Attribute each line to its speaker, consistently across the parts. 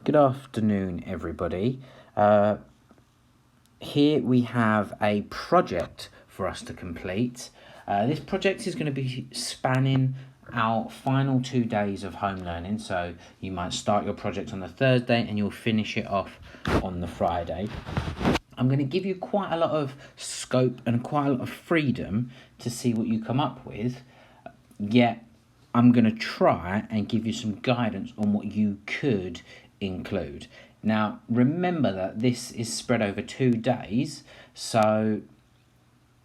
Speaker 1: Good afternoon, everybody. Here we have a project for us to complete. This project is going to be spanning our final 2 days of home learning. So you might start your project on the Thursday and you'll finish it off on the Friday. I'm going to give you quite a lot of scope and quite a lot of freedom to see what you come up with, yet I'm going to try and give you some guidance on what you could include. Now, remember that this is spread over 2 days, so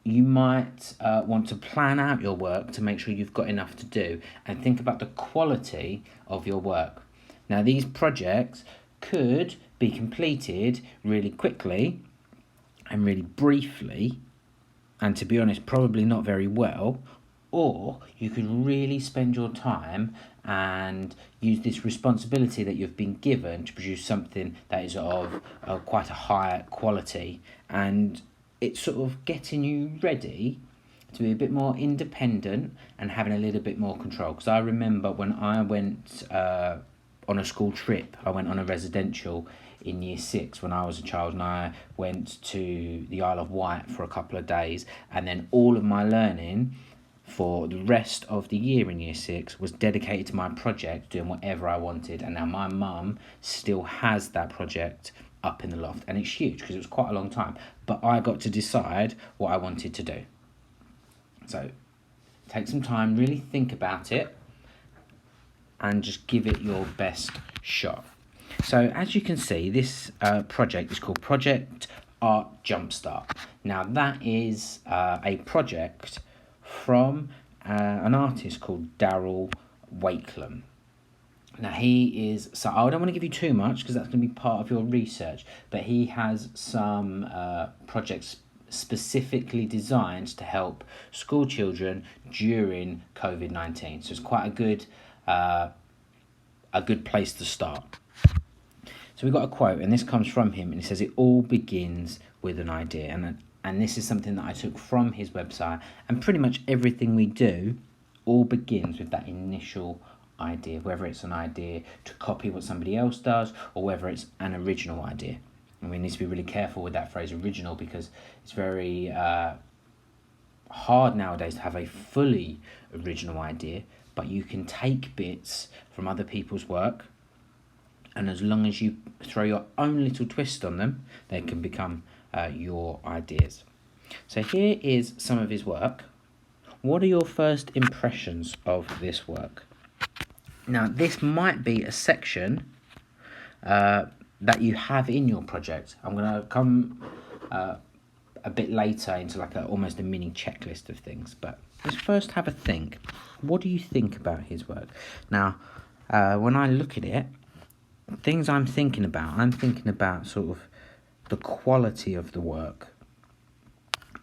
Speaker 1: you might want to plan out your work to make sure you've got enough to do and think about the quality of your work. Now, these projects could be completed really quickly and really briefly, and to be honest, probably not very well, or you could really spend your time and use this responsibility that you've been given to produce something that is of quite a high quality, and it's sort of getting you ready to be a bit more independent and having a little bit more control. Because I remember when I went on a school trip, I went on a residential in year 6 when I was a child, and I went to the Isle of Wight for a couple of days, and then all of my learning for the rest of the year in year 6 was dedicated to my project, doing whatever I wanted. And now my mum still has that project up in the loft, and it's huge because it was quite a long time, but I got to decide what I wanted to do. So take some time, really think about it, and just give it your best shot. So as you can see, this project is called Project Art Jumpstart. Now that is a project from an artist called Daryl Wakelam. Now he is, so I don't want to give you too much because that's going to be part of your research, but he has some projects specifically designed to help school children during COVID-19. So it's quite a good place to start. So we've got a quote, and this comes from him, and he says, "It all begins with an idea." And this is something that I took from his website, and pretty much everything we do all begins with that initial idea, whether it's an idea to copy what somebody else does or whether it's an original idea. And we need to be really careful with that phrase original, because it's very hard nowadays to have a fully original idea, but you can take bits from other people's work, and as long as you throw your own little twist on them, they can become your ideas. So here is some of his work. What are your first impressions of this work? Now, this might be a section that you have in your project. I'm going to come a bit later into like almost a mini checklist of things, but let's first have a think. What do you think about his work? Now, when I look at it, things I'm thinking about sort of the quality of the work.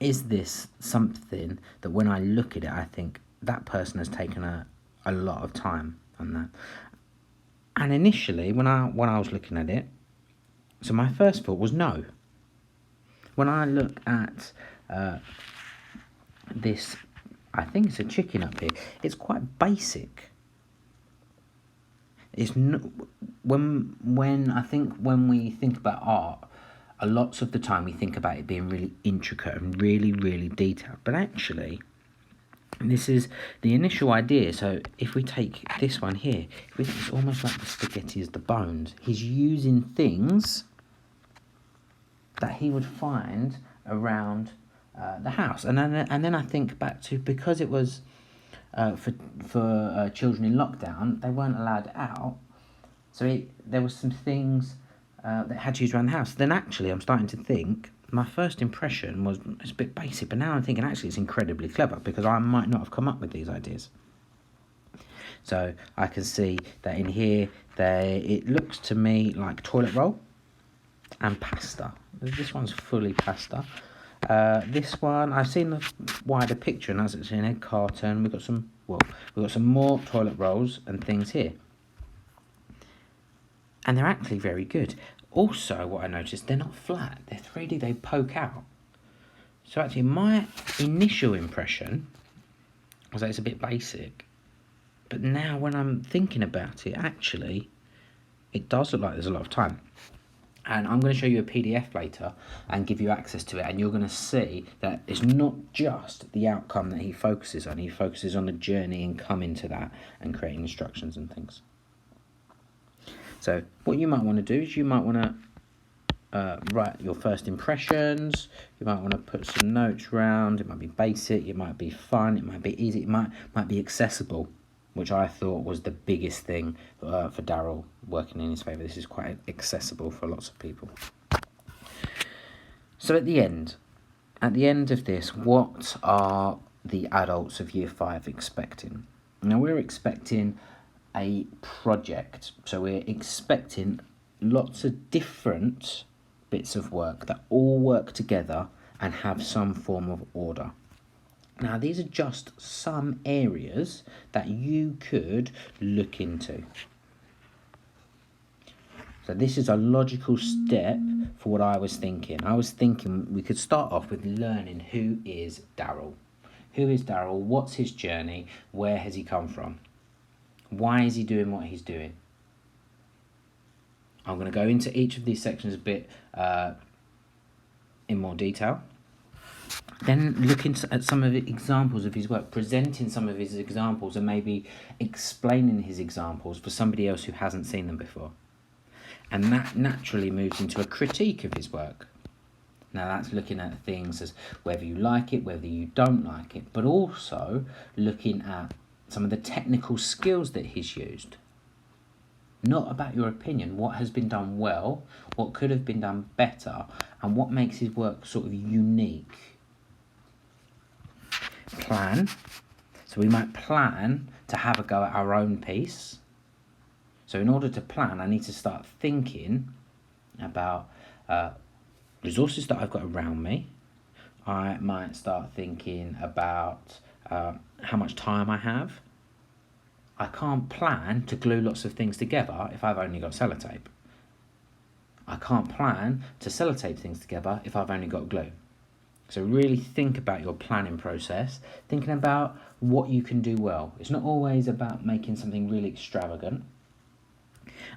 Speaker 1: Is this something that when I look at it, I think that person has taken a lot of time on that? And initially, when I was looking at it, so my first thought was no. When I look at this, I think it's a chicken up here. It's quite basic. It's no, when we think about art, a lots of the time we think about it being really intricate and really, really detailed. But actually, this is the initial idea. So if we take this one here, it's almost like the spaghetti is the bones. He's using things that he would find around the house. And then I think back to, because it was for children in lockdown, they weren't allowed out. So there was some things that had to use around the house. Then actually, I'm starting to think, my first impression was it's a bit basic, but now I'm thinking actually it's incredibly clever, because I might not have come up with these ideas. So I can see that in here, it looks to me like toilet roll and pasta. This one's fully pasta. This one, I've seen the wider picture, and as it's an egg carton, we've got some more toilet rolls and things here. And they're actually very good. Also, what I noticed, they're not flat. They're 3D, they poke out. So actually, my initial impression was that it's a bit basic. But now when I'm thinking about it, actually, it does look like there's a lot of time. And I'm going to show you a PDF later and give you access to it, and you're going to see that it's not just the outcome that he focuses on. He focuses on the journey and coming to that and creating instructions and things. So what you might want to do is you might want to write your first impressions. You might want to put some notes around. It might be basic, it might be fun, it might be easy, it might be accessible, which I thought was the biggest thing for Daryl working in his favour. This is quite accessible for lots of people. So at the end of this, what are the adults of Year 5 expecting? Now, we're expecting a project. So we're expecting lots of different bits of work that all work together and have some form of order. Now, these are just some areas that you could look into. So this is a logical step for what I was thinking. I was thinking we could start off with learning who is Daryl. Who is Daryl? What's his journey? Where has he come from? Why is he doing what he's doing? I'm going to go into each of these sections a bit in more detail. Then look at some of the examples of his work, presenting some of his examples and maybe explaining his examples for somebody else who hasn't seen them before. And that naturally moves into a critique of his work. Now that's looking at things as whether you like it, whether you don't like it, but also looking at some of the technical skills that he's used. Not about your opinion, what has been done well, what could have been done better, and what makes his work sort of unique. Plan. So we might plan to have a go at our own piece. So in order to plan, I need to start thinking about resources that I've got around me. I might start thinking about how much time I have. I can't plan to glue lots of things together if I've only got sellotape. I can't plan to sellotape things together if I've only got glue. So really think about your planning process, thinking about what you can do well. It's not always about making something really extravagant.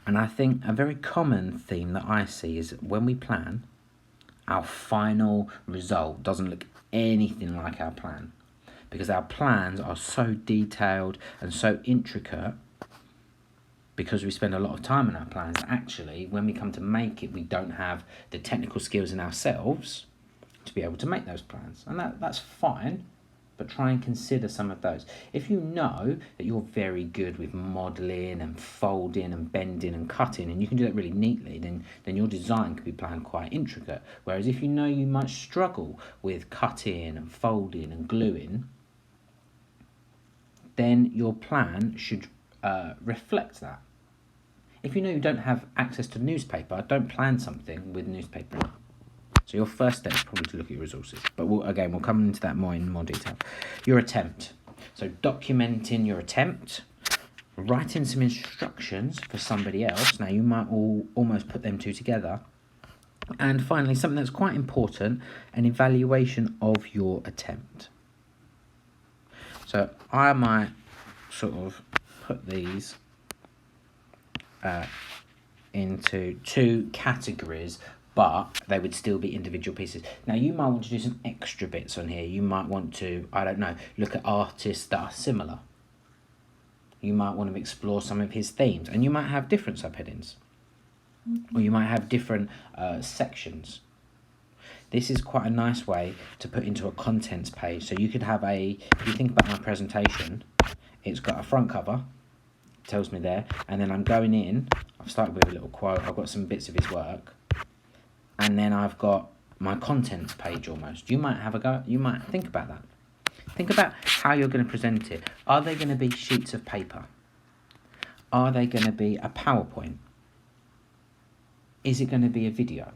Speaker 1: And I think a very common theme that I see is when we plan, our final result doesn't look anything like our plan, because our plans are so detailed and so intricate, because we spend a lot of time on our plans. Actually, when we come to make it, we don't have the technical skills in ourselves to be able to make those plans. And that's fine, but try and consider some of those. If you know that you're very good with modelling and folding and bending and cutting, and you can do that really neatly, then your design could be planned quite intricate. Whereas if you know you might struggle with cutting and folding and gluing, then your plan should reflect that. If you know you don't have access to newspaper, don't plan something with newspaper in it. So your first step is probably to look at your resources. But we'll come into that in more detail. Your attempt. So documenting your attempt, writing some instructions for somebody else. Now you might almost put them two together. And finally, something that's quite important, an evaluation of your attempt. So I might sort of put these into two categories, but they would still be individual pieces. Now, you might want to do some extra bits on here. You might want to, I don't know, look at artists that are similar. You might want to explore some of his themes, and you might have different subheadings, or you might have different sections. This is quite a nice way to put into a contents page. So you could have if you think about my presentation, it's got a front cover, tells me there, and then I'm going in, I've started with a little quote, I've got some bits of his work, and then I've got my contents page almost. You might have a go, you might think about that. Think about how you're going to present it. Are they going to be sheets of paper? Are they going to be a PowerPoint? Is it going to be a video?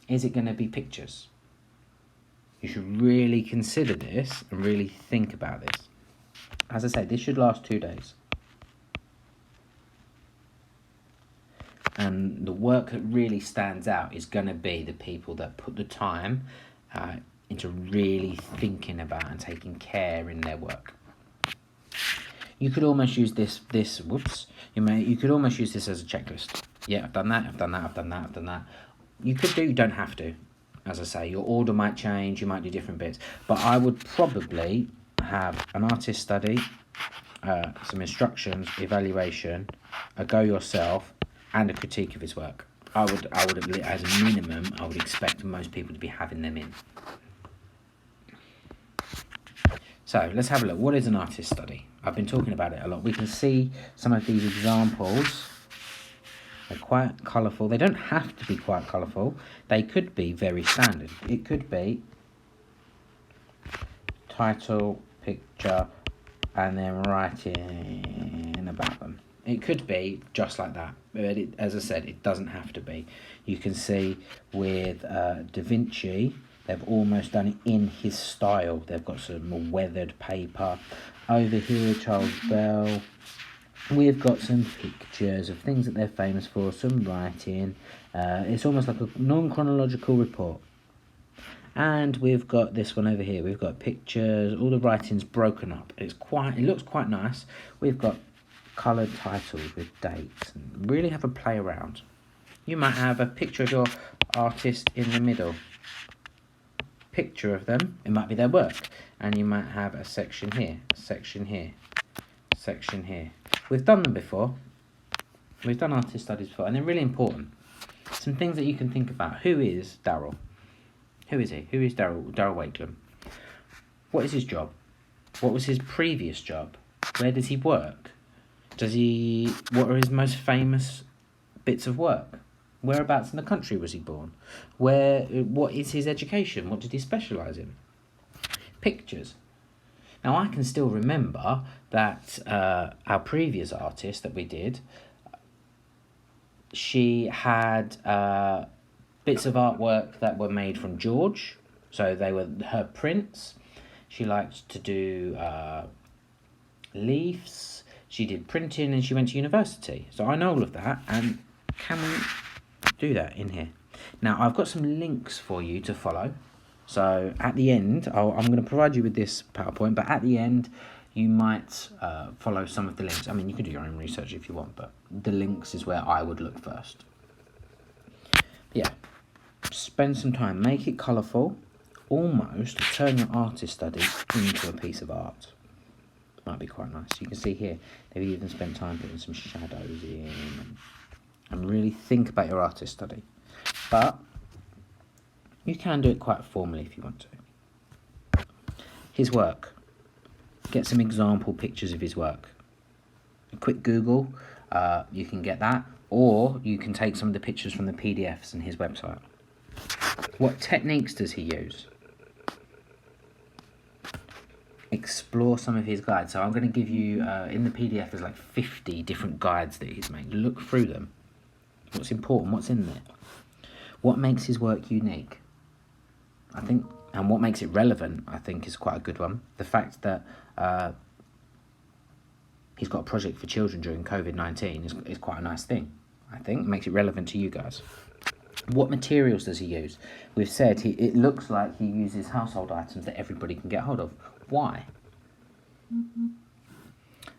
Speaker 1: Is it going to be pictures? You should really consider this and really think about this. As I say, this should last 2 days. And the work that really stands out is going to be the people that put the time into really thinking about and taking care in their work. You could almost use this. You could almost use this as a checklist. Yeah, I've done that. I've done that. I've done that. I've done that. You could do. You don't have to. As I say, your order might change. You might do different bits. But I would probably have an artist study, some instructions, evaluation, a go yourself, and a critique of his work. I would as a minimum, I would expect most people to be having them in. So let's have a look. What is an artist study? I've been talking about it a lot. We can see some of these examples. They're quite colourful. They don't have to be quite colourful. They could be very standard. It could be title, picture, and then writing about them. It could be just like that. But as I said, it doesn't have to be. You can see with Da Vinci, they've almost done it in his style. They've got some weathered paper. Over here, Charles Bell, we've got some pictures of things that they're famous for, some writing. It's almost like a non-chronological report. And we've got this one over here. We've got pictures, all the writing's broken up. It looks quite nice. We've got coloured titles with dates, and really have a play around. You might have a picture of your artist in the middle. Picture of them, it might be their work. And you might have a section here, section here, section here. We've done them before. We've done artist studies before, and they're really important. Some things that you can think about. Who is Daryl? Who is he? Who is Daryl Wakelam? What is his job? What was his previous job? Where does he work? What are his most famous bits of work? Whereabouts in the country was he born? What is his education? What did he specialise in? Pictures. Now, I can still remember that our previous artist that we did, she had bits of artwork that were made from George. So they were her prints. She liked to do leaves. She did printing, and she went to university. So I know all of that, and can we do that in here? Now, I've got some links for you to follow. So at the end, I'm going to provide you with this PowerPoint, but at the end, you might follow some of the links. I mean, you can do your own research if you want, but the links is where I would look first. Yeah, spend some time, make it colourful, almost turn your artist study into a piece of art. Might be quite nice. You can see here, they've even spent time putting some shadows in and really think about your artist study. But you can do it quite formally if you want to. His work. Get some example pictures of his work. A quick Google, you can get that, or you can take some of the pictures from the PDFs in his website. What techniques does he use? Explore some of his guides. So I'm going to give you, in the PDF, there's like 50 different guides that he's made. Look through them. What's important? What's in there? What makes his work unique? I think, and what makes it relevant, I think, is quite a good one. The fact that he's got a project for children during COVID-19 is quite a nice thing, I think. It makes it relevant to you guys. What materials does he use? We've said it looks like he uses household items that everybody can get hold of. Why?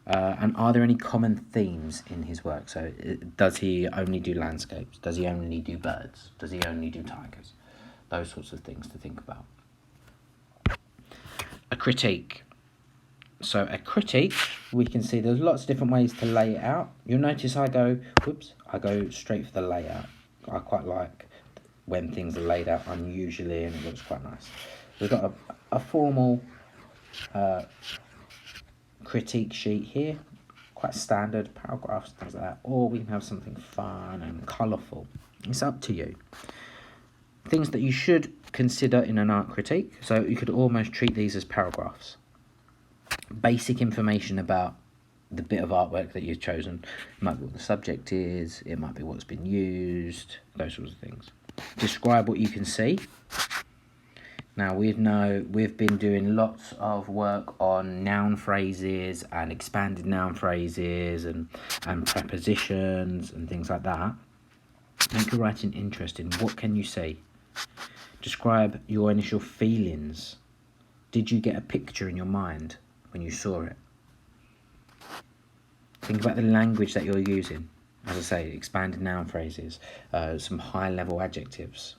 Speaker 1: And are there any common themes in his work? So does he only do landscapes? Does he only do birds? Does he only do tigers? Those sorts of things to think about. A critique. So a critique, we can see there's lots of different ways to lay it out. You'll notice I go straight for the layout. I quite like when things are laid out unusually and it looks quite nice. We've got a formal critique sheet here, quite standard paragraphs, things like that, or we can have something fun and colourful. It's up to you. Things that you should consider in an art critique, so you could almost treat these as paragraphs. Basic information about the bit of artwork that you've chosen. It might be what the subject is, it might be what's been used, those sorts of things. Describe what you can see. Now, we've been doing lots of work on noun phrases and expanded noun phrases and prepositions and things like that. Make your writing interesting. What can you see? Describe your initial feelings. Did you get a picture in your mind when you saw it? Think about the language that you're using. As I say, expanded noun phrases, some high-level adjectives.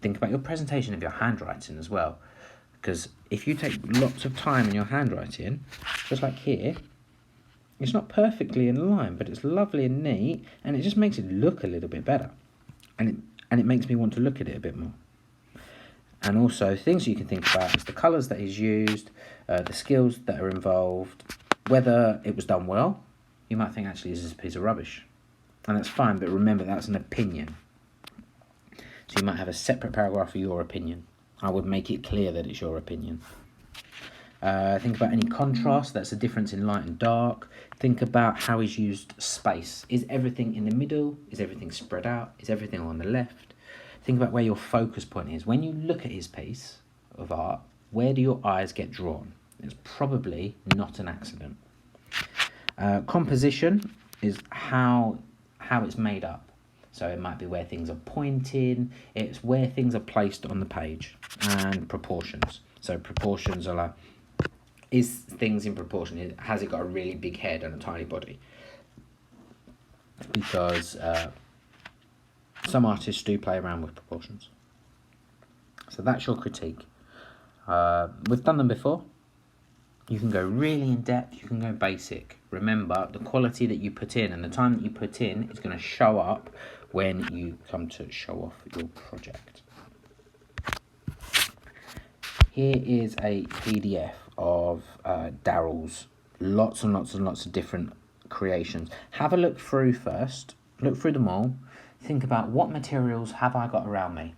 Speaker 1: Think about your presentation of your handwriting as well. Because if you take lots of time in your handwriting, just like here, it's not perfectly in line, but it's lovely and neat, and it just makes it look a little bit better. And it makes me want to look at it a bit more. And also, things you can think about is the colours that he's used, the skills that are involved, whether it was done well. You might think, actually, this is a piece of rubbish. And that's fine, but remember, that's an opinion. So you might have a separate paragraph for your opinion. I would make it clear that it's your opinion. Think about any contrast, that's the difference in light and dark. Think about how he's used space. Is everything in the middle? Is everything spread out? Is everything on the left? Think about where your focus point is. When you look at his piece of art, where do your eyes get drawn? It's probably not an accident. Composition is how it's made up. So it might be where things are pointing, it's where things are placed on the page. And proportions. So proportions are like, is things in proportion? Has it got a really big head and a tiny body? Because some artists do play around with proportions. So that's your critique. We've done them before. You can go really in depth, you can go basic. Remember, the quality that you put in and the time that you put in is going to show up when you come to show off your project. Here is a PDF of Daryl's lots and lots and lots of different creations. Have a look through first, look through them all, think about what materials have I got around me.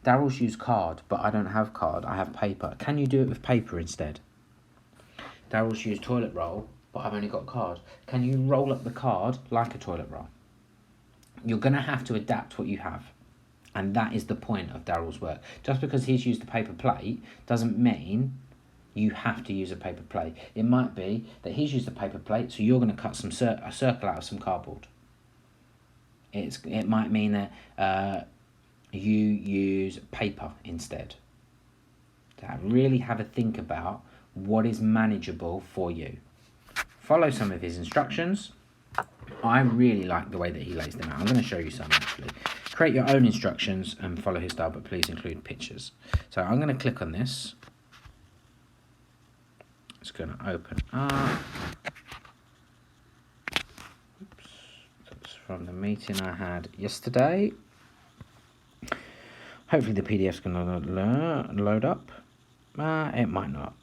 Speaker 1: Daryl's used card, but I don't have card, I have paper. Can you do it with paper instead? Daryl's used toilet roll, but I've only got card. Can you roll up the card like a toilet roll? You're going to have to adapt what you have. And that is the point of Daryl's work. Just because he's used a paper plate doesn't mean you have to use a paper plate. It might be that he's used a paper plate, so you're going to cut a circle out of some cardboard. It might mean that you use paper instead. To really have a think about what is manageable for you. Follow some of his instructions. I really like the way that he lays them out. I'm going to show you some actually. Create your own instructions and follow his style, but please include pictures. So I'm going to click on this. It's going to open up. Oops. That's from the meeting I had yesterday. Hopefully the PDF's going to load up. It might not.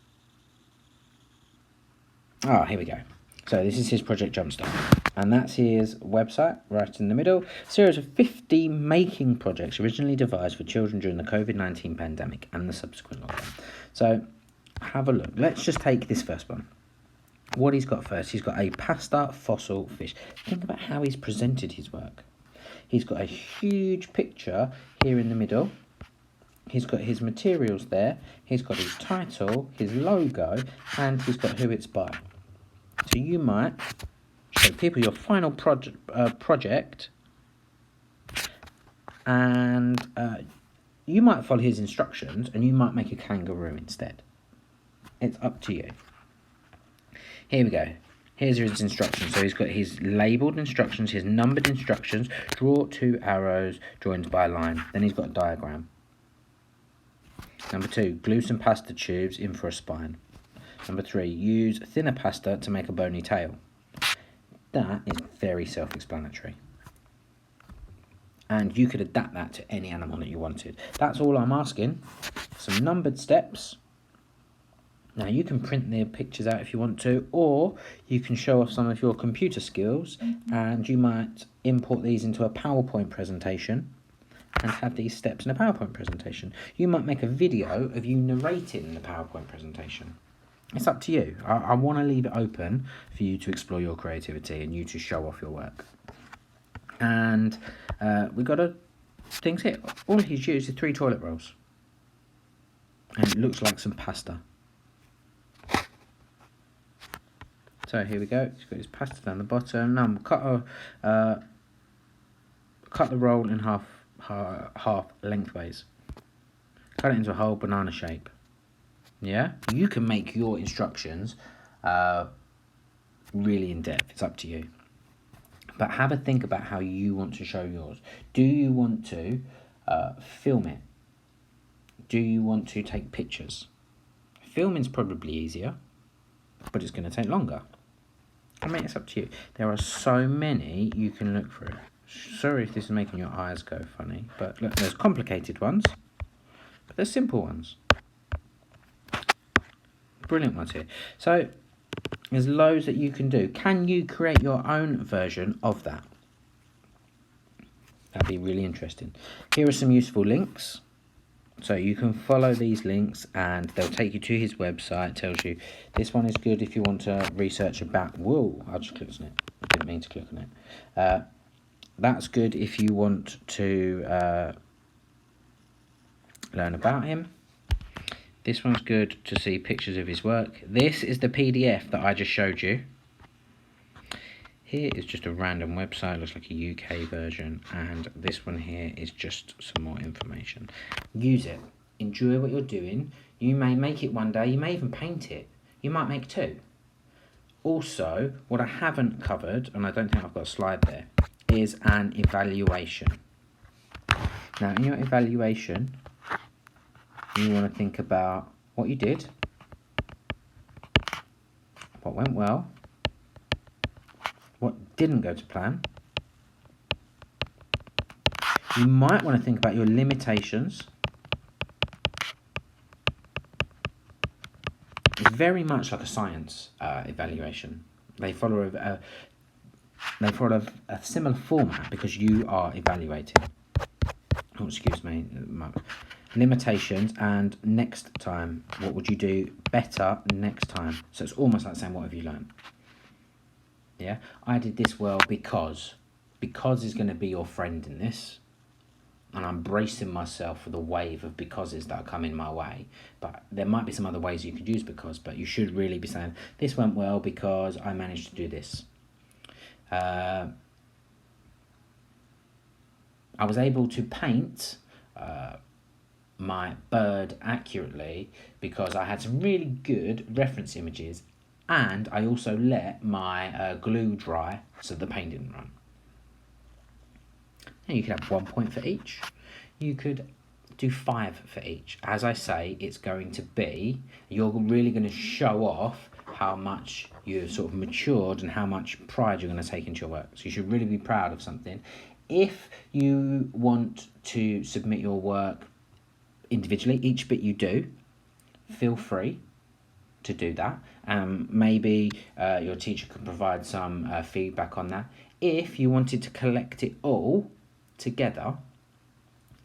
Speaker 1: Oh, here we go. So this is his Project Jumpstart. And that's his website, right in the middle. Series of 50 making projects originally devised for children during the COVID-19 pandemic and the subsequent lockdown. So have a look. Let's just take this first one. What he's got first, he's got a pasta fossil fish. Think about how he's presented his work. He's got a huge picture here in the middle. He's got his materials there. He's got his title, his logo, and he's got who it's by. So you might show people your final project, and you might follow his instructions, and you might make a kangaroo instead. It's up to you. Here we go. Here's his instructions. So he's got his labelled instructions, his numbered instructions, draw 2 arrows joined by a line. Then he's got a diagram. Number 2, glue some pasta tubes in for a spine. Number 3, use thinner pasta to make a bony tail. That is very self-explanatory. And you could adapt that to any animal that you wanted. That's all I'm asking. Some numbered steps. Now you can print the pictures out if you want to, or you can show off some of your computer skills, and you might import these into a PowerPoint presentation and have these steps in a PowerPoint presentation. You might make a video of you narrating the PowerPoint presentation. It's up to you. I want to leave it open for you to explore your creativity and you to show off your work. And we got things here. All he's used is 3 toilet rolls. And it looks like some pasta. So here we go. He's got his pasta down the bottom. Now cut the roll in half lengthways. Cut it into a whole banana shape. Yeah? You can make your instructions really in depth. It's up to you. But have a think about how you want to show yours. Do you want to film it? Do you want to take pictures? Filming's probably easier, but it's going to take longer. I mean, it's up to you. There are so many you can look through. Sorry if this is making your eyes go funny, but look, there's complicated ones, but there's simple ones. Brilliant ones here. So there's loads that you can do. Can you create your own version of that? That'd be really interesting. Here are some useful links. So you can follow these links and they'll take you to his website. It tells you this one is good if you want to research about... Whoa, I just clicked on it. I didn't mean to click on it. That's good if you want to learn about him. This one's good to see pictures of his work. This is the PDF that I just showed you. Here is just a random website, looks like a UK version, and this one here is just some more information. Use it. Enjoy what you're doing. You may make it one day, you may even paint it. You might make two. Also, what I haven't covered, and I don't think I've got a slide there, is an evaluation. Now, in your evaluation, you want to think about what you did, what went well, what didn't go to plan. You might want to think about your limitations. It's very much like a science evaluation. They follow a similar format because you are evaluating. Oh, excuse me. Limitations and next time. What would you do better next time? So it's almost like saying, what have you learned? Yeah, I did this well because is going to be your friend in this, and I'm bracing myself for the wave of becauses that are coming my way. But there might be some other ways you could use because, but you should really be saying, this went well because I managed to do this. I was able to paint my bird accurately because I had some really good reference images, and I also let my glue dry so the paint didn't run. And you could have 1 point for each. You could do 5 for each. As I say, it's going to be, you're really going to show off how much you've sort of matured and how much pride you're going to take into your work. So you should really be proud of something. If you want to submit your work individually, each bit you do, feel free to do that. Maybe your teacher can provide some feedback on that. If you wanted to collect it all together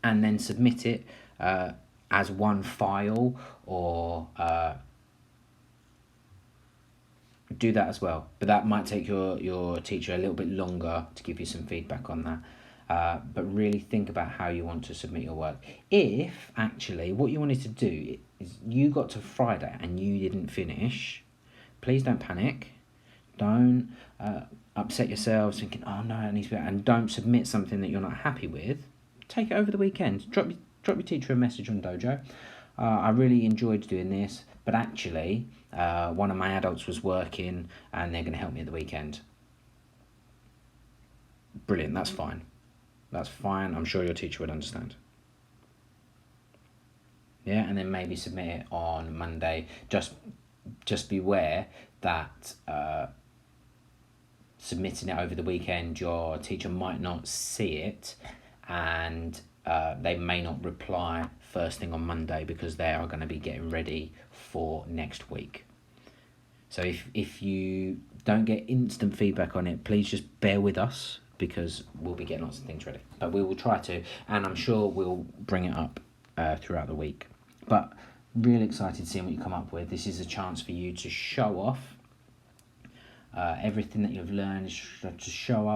Speaker 1: and then submit it as one file, or do that as well, but that might take your teacher a little bit longer to give you some feedback on that. But really think about how you want to submit your work. If actually what you wanted to do is you got to Friday and you didn't finish, please don't panic. Don't upset yourselves thinking, oh no, it needs to be, and don't submit something that you're not happy with. Take it over the weekend. Drop your teacher a message on Dojo. I really enjoyed doing this, but actually one of my adults was working and they're going to help me at the weekend. Brilliant, that's fine. That's fine. I'm sure your teacher would understand. Yeah, and then maybe submit it on Monday. Just beware that submitting it over the weekend, your teacher might not see it, and they may not reply first thing on Monday because they are going to be getting ready for next week. So if you don't get instant feedback on it, please just bear with us, because we'll be getting lots of things ready. But we will try to, and I'm sure we'll bring it up throughout the week. But really excited seeing what you come up with. This is a chance for you to show off everything that you've learned, to show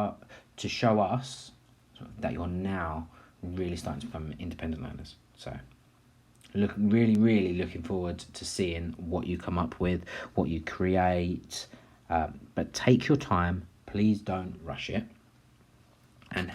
Speaker 1: us that you're now really starting to become independent learners. So really looking forward to seeing what you come up with, what you create. But take your time, please don't rush it. And